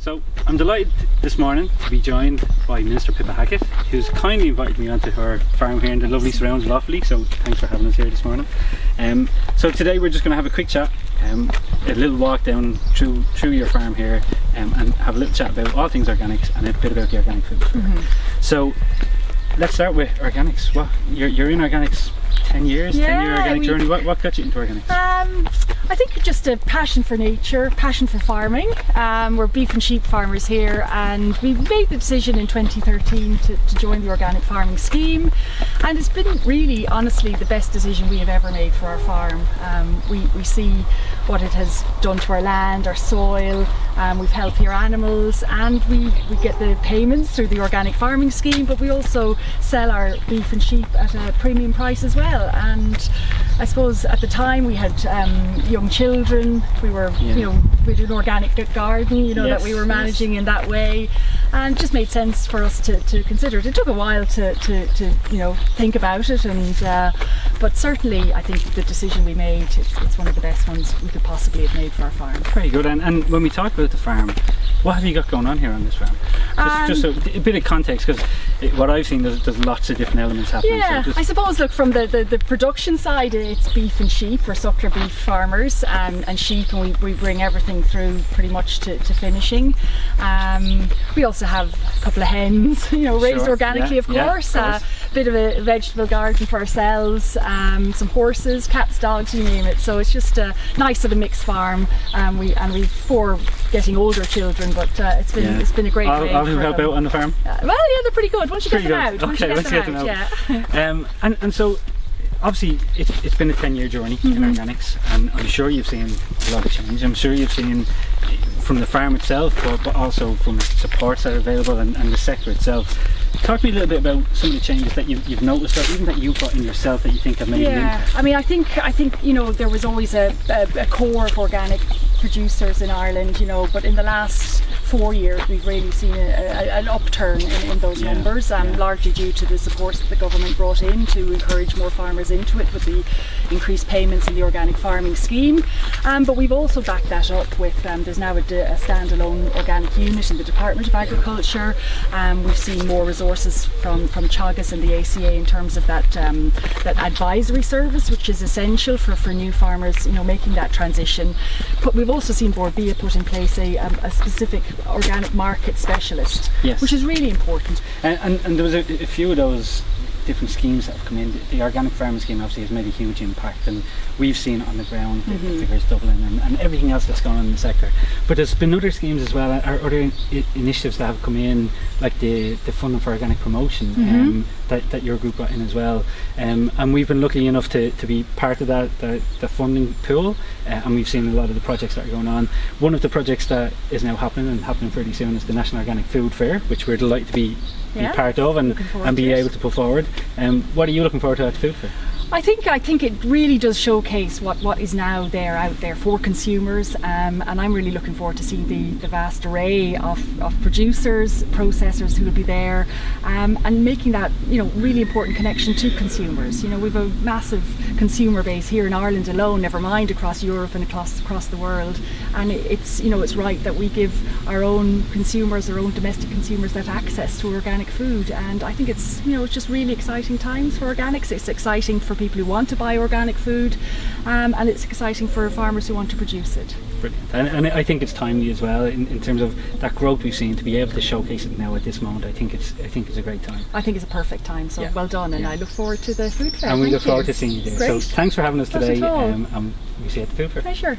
So I'm delighted this morning to be joined by Minister Pippa Hackett, who's kindly invited me onto her farm here in the lovely surrounds of Offaly, so thanks for having us here this morning. So today we're just going to have a quick chat, a little walk down through your farm here, and have a little chat about all things organics and a bit about the organic food fair. So let's start with organics. You're in organics 10 years, 10-year organic journey. What got you into organics? I think just a passion for nature, passion for farming. We're beef and sheep farmers here, and we made the decision in 2013 to join the organic farming scheme, and it's been really, honestly, the best decision we have ever made for our farm. We see what it has done to our land, our soil. We've healthier animals, and we get the payments through the organic farming scheme, but we also sell our beef and sheep at a premium price as well. And I suppose at the time we had young children. We were, we did an organic garden, that we were managing in that way, and it just made sense for us to consider it. It took a while to think about it, and but certainly I think the decision we made, it's one of the best ones we could possibly have made for our farm. Very good. And when we talk about the farm, what have you got going on here on this farm? Just a bit of context, because what I've seen, there's lots of different elements happening. Yeah, I suppose, look, from the production side, it's beef and sheep. We're suckler beef farmers and sheep, and we bring everything through pretty much to finishing. We also have a couple of hens, raised organically, of course. A bit of a vegetable garden for ourselves, some horses, cats, dogs, you name it. So it's just a nice sort of mixed farm. We've 4 getting older children, but it's been a great way. All who help out on the farm? They're pretty good once you get them out. Okay, once you get them out. Yeah. And so obviously it's been a 10-year journey in organics, and I'm sure you've seen a lot of change. I'm sure you've seen from the farm itself, but also from supports that are available and the sector itself. Talk to me a little bit about some of the changes that you've noticed, or even that you've got in yourself that you think have made an impact. I mean, I think there was always a core of organic producers in Ireland, but in the last 4 years we've really seen an upturn in those numbers, largely due to the support that the government brought in to encourage more farmers into it with the increased payments in the organic farming scheme. But we've also backed that up with there's now a standalone organic unit in the Department of Agriculture. We've seen more resources from Teagasc and the ACA in terms of that advisory service, which is essential for new farmers, making that transition. But we've also seen Bord Bia put in place a specific organic market specialist, which is really important. And there was a few of those different schemes that have come in. The organic farming scheme obviously has made a huge impact, and we've seen on the ground the figures doubling and everything else that's gone on in the sector. But there's been other schemes as well, or other initiatives that have come in, like the funding for organic promotion that your group got in as well. And we've been lucky enough to be part of the funding pool, and we've seen a lot of the projects that are going on. One of the projects that is now happening fairly soon is the National Organic Food Fair, which we're delighted to be part of and be able to put forward. What are you looking forward to at the food fair? I think it really does showcase what is now out there for consumers, and I'm really looking forward to seeing the vast array of producers, processors who will be there, and making that really important connection to consumers. We've a massive consumer base here in Ireland alone, never mind across Europe and across the world, and it's right that we give our own consumers, our own domestic consumers, that access to organic food. And I think it's just really exciting times for organics. It's exciting for people who want to buy organic food, and it's exciting for farmers who want to produce it. Brilliant. And I think it's timely as well in terms of that growth we've seen, to be able to showcase it now at this moment. I think it's a great time. I think it's a perfect time, so well done, and I look forward to the food fair. And we look forward to seeing you there. Great. So thanks for having us today, and we'll see you at the food fair. Pleasure.